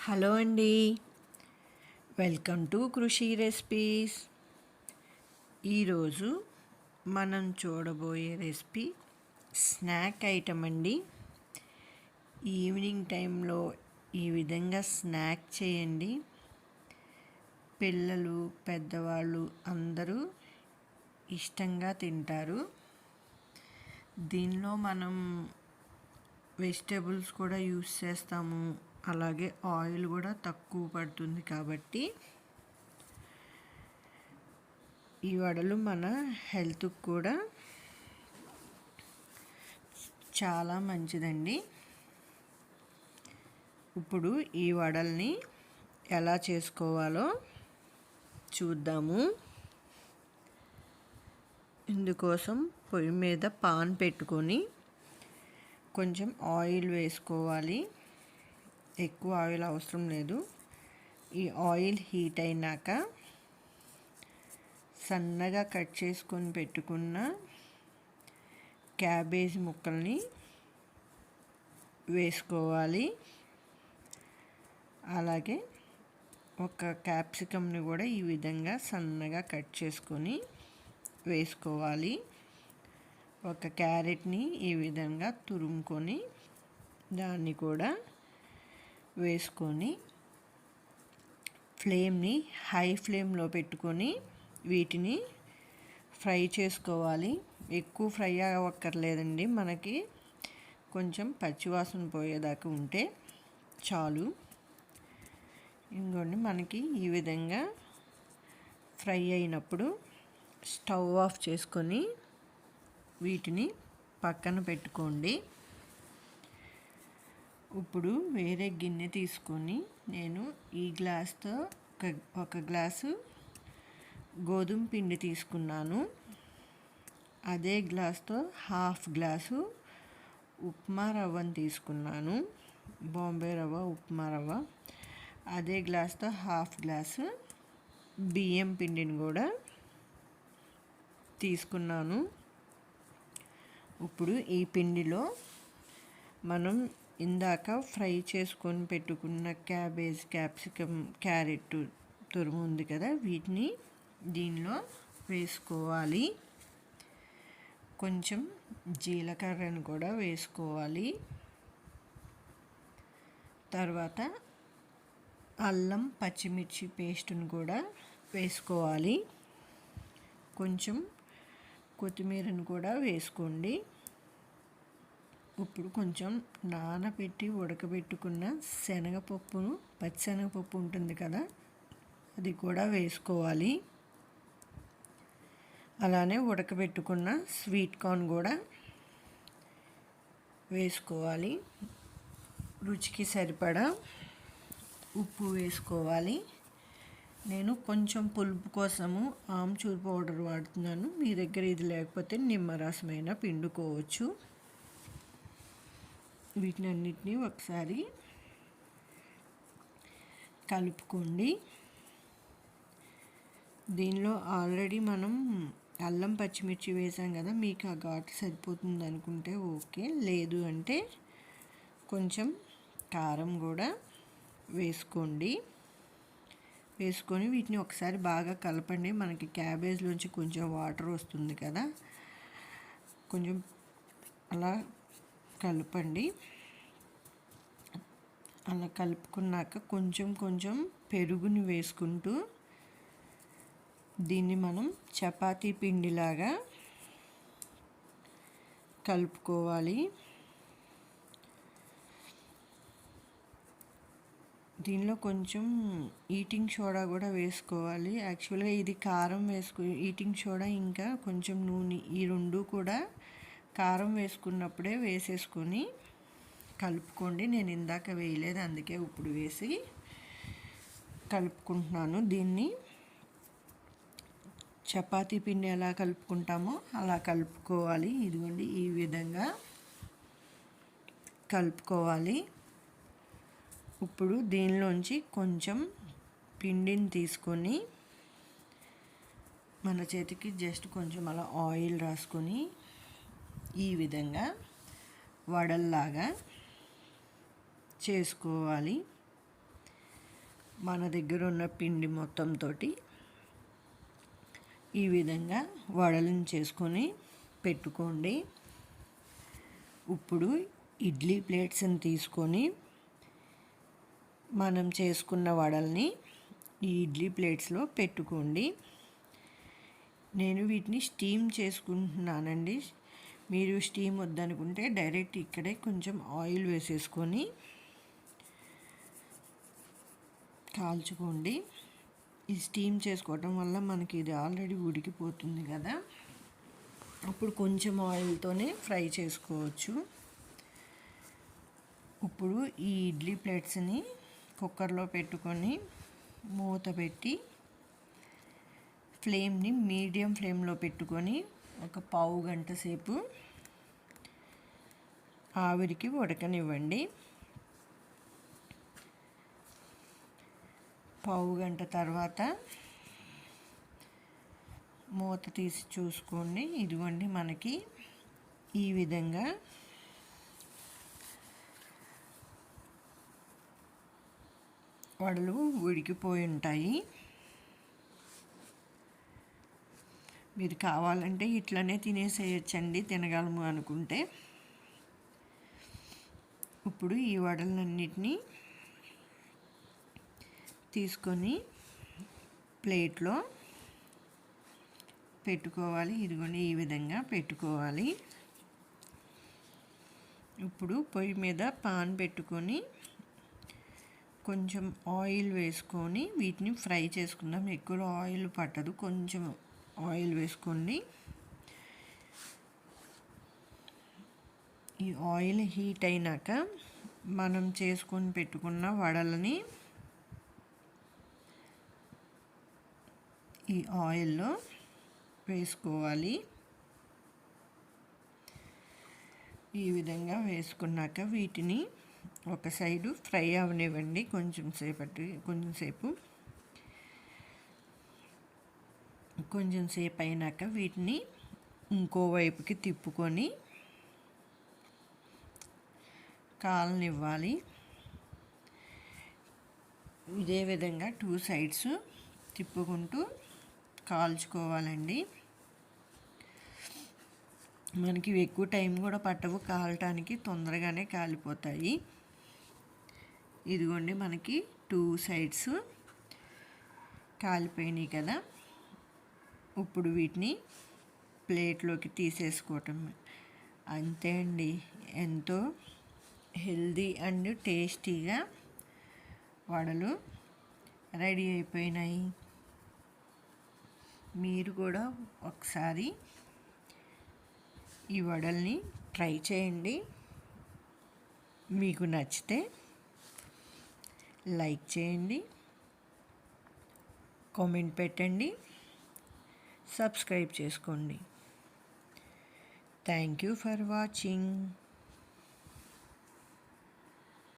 Hello అండి, welcome to కృషి recipes. ఈరోజు మనం చూడబోయే రెసిపీ స్నాక్ ఐటమ్ అండి. ఈవినింగ్ టైంలో ఈ విధంగా స్నాక్ చేయండి. పిల్లలు పెద్దవాళ్ళు అందరూ ఇష్టంగా తింటారు. దీనిలో మనం వెజిటేబుల్స్ కూడా యూస్ చేస్తాము, అలాగే ఆయిల్ కూడా తక్కువ పడుతుంది కాబట్టి ఈ వడలు మన హెల్త్కి కూడా చాలా మంచిదండి. ఇప్పుడు ఈ వడల్ని ఎలా చేసుకోవాలో చూద్దాము. ఇందుకోసం పొయ్యి మీద పాన్ పెట్టుకొని కొంచెం ఆయిల్ వేసుకోవాలి. ఎక్కువ ఆయిల్ అవసరం లేదు. ఈ ఆయిల్ హీట్ అయినాక సన్నగా కట్ చేసుకొని పెట్టుకున్న క్యాబేజ్ ముక్కల్ని వేసుకోవాలి. అలాగే ఒక క్యాప్సికమ్ని కూడా ఈ విధంగా సన్నగా కట్ చేసుకొని వేసుకోవాలి. ఒక క్యారెట్ని ఈ విధంగా తురుముకొని దాన్ని కూడా వేసుకొని ఫ్లేమ్ని హై ఫ్లేమ్లో పెట్టుకొని వీటిని ఫ్రై చేసుకోవాలి. ఎక్కువ ఫ్రై అవ్వక్కర్లేదండి, మనకి కొంచెం పచ్చివాసన పోయేదాకా ఉంటే చాలు. ఇంకోండి, మనకి ఈ విధంగా ఫ్రై అయినప్పుడు స్టవ్ ఆఫ్ చేసుకొని వీటిని పక్కన పెట్టుకోండి. ఇప్పుడు వేరే గిన్నె తీసుకొని నేను ఈ గ్లాస్తో ఒక గ్లాసు గోధుమ పిండి తీసుకున్నాను. అదే గ్లాస్తో హాఫ్ గ్లాసు ఉప్మా రవ్వని తీసుకున్నాను, బాంబే రవ్వ, ఉప్మా రవ్వ. అదే గ్లాస్తో హాఫ్ గ్లాసు బియ్యం పిండిని కూడా తీసుకున్నాను. ఇప్పుడు ఈ పిండిలో మనం ఇందాక ఫ్రై చేసుకొని పెట్టుకున్న క్యాబేజ్, క్యాప్సికమ్, క్యారెట్ తురుము ఉంది కదా, వీటిని దీనిలో వేసుకోవాలి. కొంచెం జీలకర్రను కూడా వేసుకోవాలి. తర్వాత అల్లం పచ్చిమిర్చి పేస్టును కూడా వేసుకోవాలి. కొంచెం కొత్తిమీరను కూడా వేసుకోండి. ఇప్పుడు కొంచెం నానబెట్టి ఉడకబెట్టుకున్న శనగపప్పును, పచ్చిశనగపప్పు ఉంటుంది కదా, అది కూడా వేసుకోవాలి. అలానే ఉడకబెట్టుకున్న స్వీట్ కార్న్ కూడా వేసుకోవాలి. రుచికి సరిపడా ఉప్పు వేసుకోవాలి. నేను కొంచెం పులుపు కోసము ఆమ్చూర్ పౌడర్ వాడుతున్నాను. మీ దగ్గర ఇది లేకపోతే నిమ్మరసమైనా పిండుకోవచ్చు. వీటిని అన్నిటినీ ఒకసారి కలుపుకోండి. దీనిలో ఆల్రెడీ మనం అల్లం పచ్చిమిర్చి వేసాం కదా, మీకు ఆ ఘాటు సరిపోతుంది అనుకుంటే ఓకే, లేదు అంటే కొంచెం కారం కూడా వేసుకోండి. వేసుకొని వీటిని ఒకసారి బాగా కలపండి. మనకి క్యాబేజ్లోంచి కొంచెం వాటర్ వస్తుంది కదా, కొంచెం అలా కలపండి. అలా కలుపుకున్నాక కొంచెం కొంచెం పెరుగుని వేసుకుంటూ దీన్ని మనం చపాతీ పిండిలాగా కలుపుకోవాలి. దీనిలో కొంచెం ఈటింగ్ సోడా కూడా వేసుకోవాలి. యాక్చువల్గా ఇది కారం ఈటింగ్ సోడా ఇంకా కొంచెం నూనె, ఈ రెండు కూడా కారం వేసుకున్నప్పుడే వేసేసుకొని కలుపుకోండి. నేను ఇందాక వేయలేదు, అందుకే ఇప్పుడు వేసి కలుపుకుంటున్నాను. దీన్ని చపాతీ పిండి ఎలా కలుపుకుంటామో అలా కలుపుకోవాలి. ఇదిగోండి, ఈ విధంగా కలుపుకోవాలి. ఇప్పుడు దీనిలోంచి కొంచెం పిండిని తీసుకొని మన చేతికి జస్ట్ కొంచెం అలా ఆయిల్ రాసుకొని ఈ విధంగా వడల్లాగా చేసుకోవాలి. మన దగ్గర ఉన్న పిండి మొత్తంతో ఈ విధంగా వడలను చేసుకొని పెట్టుకోండి. ఇప్పుడు ఇడ్లీ ప్లేట్స్ని తీసుకొని మనం చేసుకున్న వడల్ని ఈ ఇడ్లీ ప్లేట్స్లో పెట్టుకోండి. నేను వీటిని స్టీమ్ చేసుకుంటున్నానండి. మీరు స్టీమ్ వద్దనుకుంటే డైరెక్ట్ ఇక్కడే కొంచెం ఆయిల్ వేసేసుకొని కాల్చుకోండి. ఈ స్టీమ్ చేసుకోవటం వల్ల మనకి ఇది ఆల్రెడీ ఉడికిపోతుంది కదా, అప్పుడు కొంచెం ఆయిల్తోనే ఫ్రై చేసుకోవచ్చు. ఇప్పుడు ఈ ఇడ్లీ ప్లేట్స్ని కుక్కర్లో పెట్టుకొని మూత పెట్టి ఫ్లేమ్ని మీడియం ఫ్లేమ్లో పెట్టుకొని ఒక పావు గంట సేపు ఆవిరికి ఉడకనివ్వండి. పావు గంట తర్వాత మూత తీసి చూసుకోండి. ఇదిగోండి మనకి ఈ విధంగా వడలు ఉడికిపోయి ఉంటాయి. మీరు కావాలంటే ఇట్లనే తినేసేయచ్చండి తినగలము అనుకుంటే. ఇప్పుడు ఈ వడలన్నిటినీ తీసుకొని ప్లేట్లో పెట్టుకోవాలి. ఇదిగోండి ఈ విధంగా పెట్టుకోవాలి. ఇప్పుడు పొయ్యి మీద పాన్ పెట్టుకొని కొంచెం ఆయిల్ వేసుకొని వీటిని ఫ్రై చేసుకుందాం. ఎక్కువ ఆయిల్ పట్టదు, కొంచెం ఆయిల్ వేసుకోండి. ఈ ఆయిల్ హీట్ అయినాక మనం చేసుకొని పెట్టుకున్న వడలని ఈ ఆయిల్లో వేసుకోవాలి. ఈ విధంగా వేసుకున్నాక వీటిని ఒక సైడు ఫ్రై అవనివ్వండి. కొంచెం సేపు అయినాక వీటిని ఇంకోవైపుకి తిప్పుకొని కాలనివ్వాలి. ఇదే విధంగా 2 సైడ్స్ తిప్పుకుంటూ కాల్చుకోవాలండి. మనకి ఎక్కువ టైం కూడా పట్టవు కాలటానికి, తొందరగానే కాలిపోతాయి. ఇదిగోండి మనకి 2 సైడ్స్ కాలిపోయినాయి కదా. ఇప్పుడు వీటిని ప్లేట్లోకి తీసేసుకోవటం అంతే అండి. ఎంతో హెల్దీ అండ్ టేస్టీగా వడలు రెడీ అయిపోయినాయి. మీరు కూడా ఒకసారి ఈ వడల్ని ట్రై చేయండి. మీకు నచ్చితే లైక్ చేయండి, కామెంట్ పెట్టండి, సబ్స్క్రైబ్ చేసుకోండి. Thank you for watching.